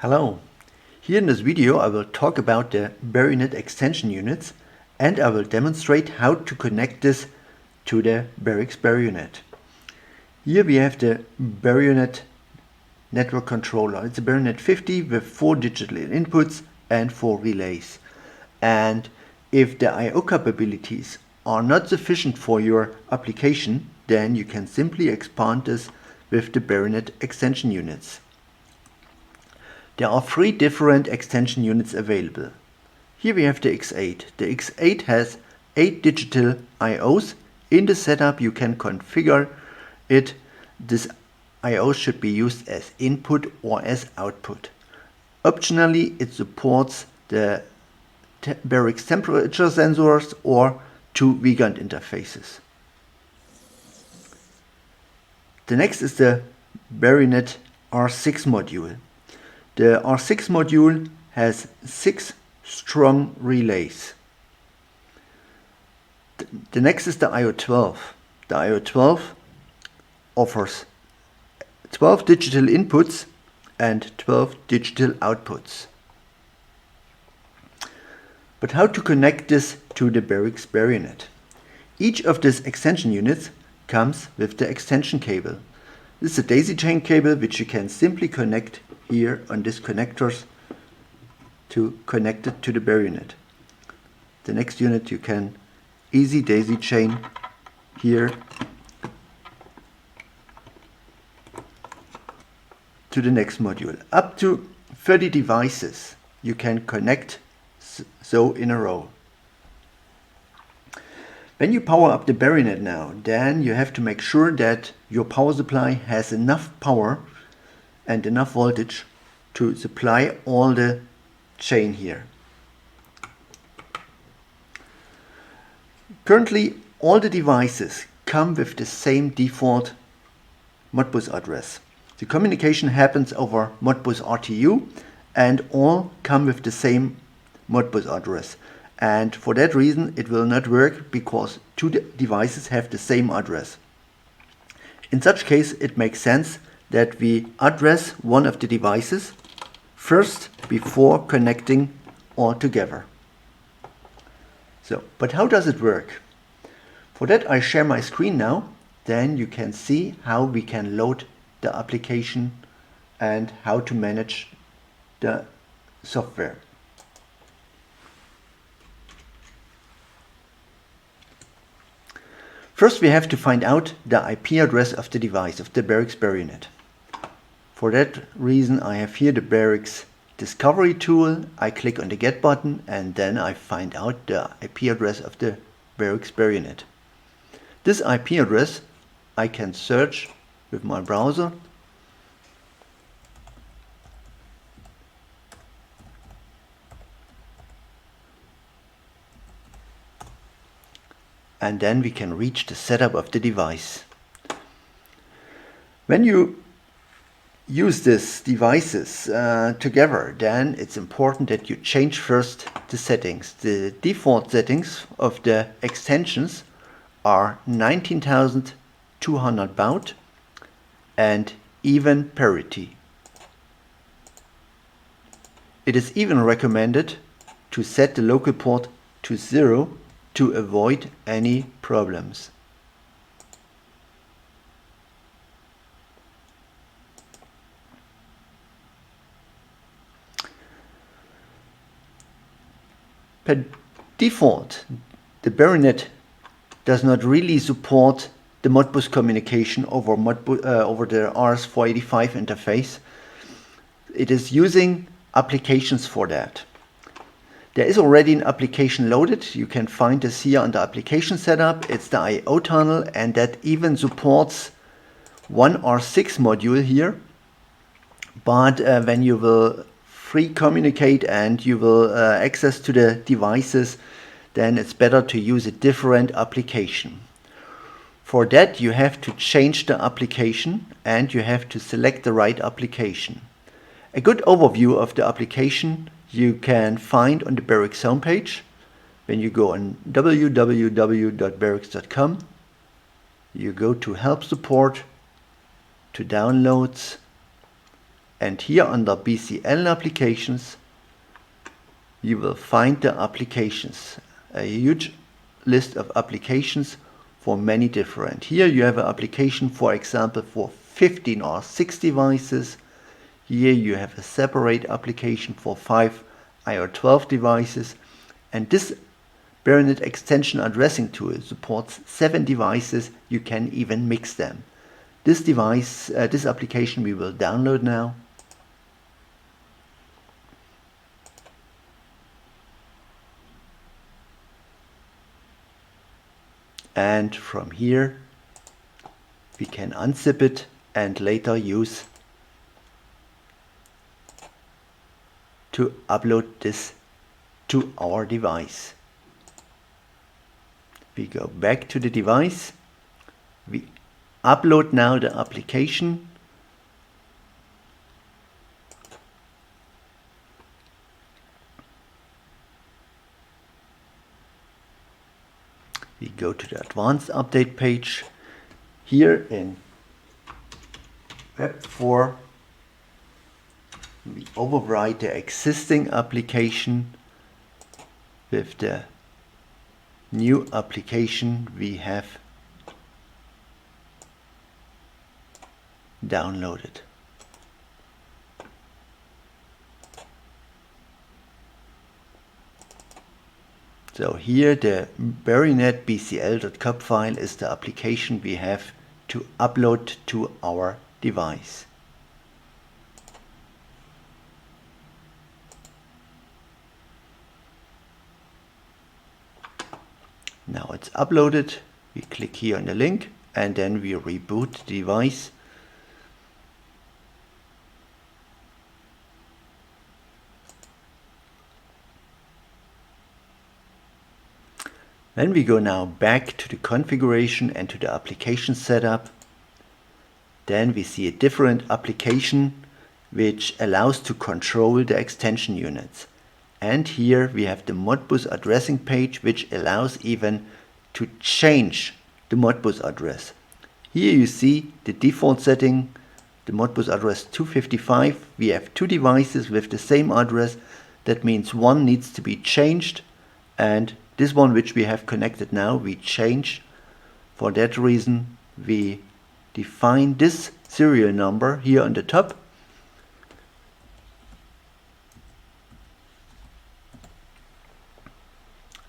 Hello. Here in this video I will talk about the Barionet extension units and I will demonstrate how to connect this to the Barix Barionet. Here we have the Barionet network controller. It's a Barionet 50 with 4 digital inputs and 4 relays. And if the I/O capabilities are not sufficient for your application, then you can simply expand this with the Barionet extension units. There are 3 different extension units available. Here we have the X8. The X8 has 8 digital I/Os. In the setup you can configure it. This I/O should be used as input or as output. Optionally it supports the Barix temperature sensors or 2 Vigant interfaces. The next is the Barionet R6 module. The R6 module has 6 strong relays. The next is the IO12. The IO12 offers 12 digital inputs and 12 digital outputs. But how to connect this to the Barix Barionet? Each of these extension units comes with the extension cable. This is a daisy chain cable which you can simply connect here on these connectors to connect it to the Barionet. The next unit you can easy daisy chain here to the next module. Up to 30 devices you can connect so in a row. When you power up the Barionet now, then you have to make sure that your power supply has enough power and enough voltage to supply all the chain here. Currently all the devices come with the same default Modbus address. The communication happens over Modbus RTU and all come with the same Modbus address. And for that reason it will not work because 2 devices have the same address. In such case it makes sense that we address one of the devices first before connecting all together. But how does it work? For that I share my screen now, then you can see how we can load the application and how to manage the software. First we have to find out the IP address of the device, of the Barix Barionet. For that reason I have here the Barix Discovery tool. I click on the Get button and then I find out the IP address of the Barix Barionet. This IP address I can search with my browser. And then we can reach the setup of the device. When you use these devices together, then it's important that you change first the settings. The default settings of the extensions are 19,200 baud and even parity. It is even recommended to set the local port to 0 to avoid any problems. Per default, the Barionet does not really support the Modbus communication over the RS485 interface. It is using applications for that. There is already an application loaded. You can find this here on the application setup. It's the I/O tunnel and that even supports one R6 module here. But when you will free communicate and you will access to the devices, then it's better to use a different application. For that you have to change the application and you have to select the right application. A good overview of the application you can find on the Barix homepage. When you go on www.barix.com, you go to Help Support, to Downloads, and here under BCL applications you will find the applications, a huge list of applications for many different. Here you have an application, for example, for 15 or 6 devices. Here you have a separate application for 5 IO12 devices, and this Barionet extension addressing tool supports 7 devices. You can even mix them. This application we will download now. And from here we can unzip it and later use to upload this to our device. We go back to the device, we upload now the application, we go to the advanced update page. Here in Web 4 we overwrite the existing application with the new application we have downloaded. So here the Barionet bcl.cub file is the application we have to upload to our device. Now it's uploaded, we click here on the link and then we reboot the device. Then we go now back to the configuration and to the application setup. Then we see a different application which allows to control the extension units. And here we have the Modbus addressing page, which allows even to change the Modbus address. Here you see the default setting, the Modbus address 255. We have 2 devices with the same address. That means one needs to be changed, and this one which we have connected now we change. For that reason we define this serial number here on the top.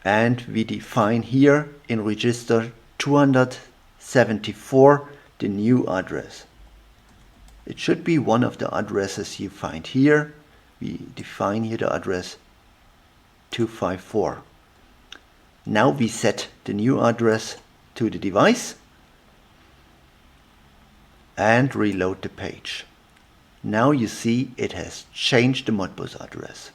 And we define here in register 274 the new address. It should be one of the addresses you find here. We define here the address 254. Now we set the new address to the device and reload the page. Now you see it has changed the Modbus address.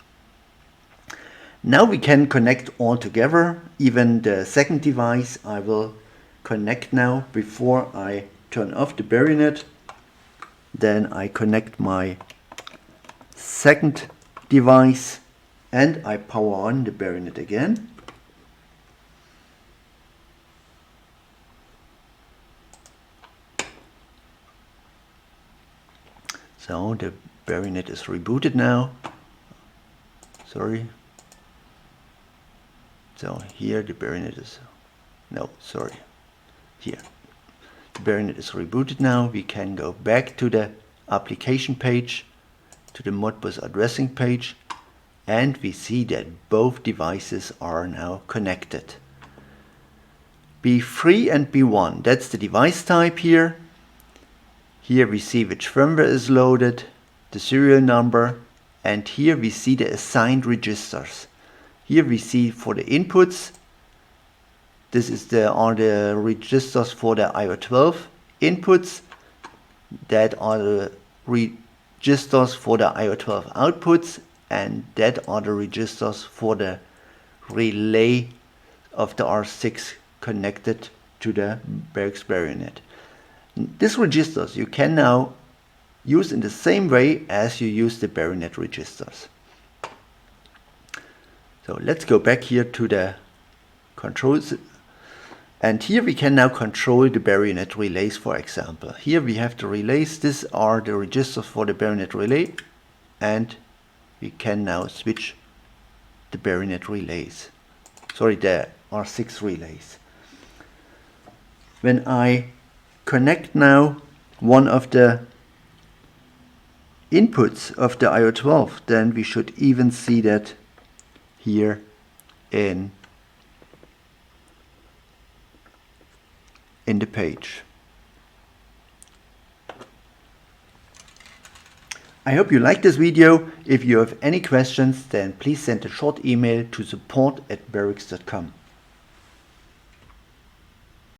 Now we can connect all together, even the second device I will connect now before I turn off the Barionet. Then I connect my second device and I power on the Barionet again. So the Barionet is rebooted now. Sorry. So here the Barionet is, no, sorry, here. The Barionet is rebooted now. We can go back to the application page, to the Modbus addressing page, and we see that both devices are now connected. B3 and B1, that's the device type here. Here we see which firmware is loaded, the serial number, and here we see the assigned registers. Here we see for the inputs, this are the registers for the IO12 inputs, that are the registers for the IO12 outputs, and that are the registers for the relay of the R6 connected to the Barix Barionet. These registers you can now use in the same way as you use the Barionet registers. So let's go back here to the controls And here we can now control the Barionet relays, for example. Here we have the relays. These are the registers for the Barionet relay, and we can now switch the Barionet relays. Sorry, there are 6 relays. When I connect now one of the inputs of the IO12, then we should even see that here in the page. I hope you liked this video. If you have any questions, then please send a short email to support@barix.com.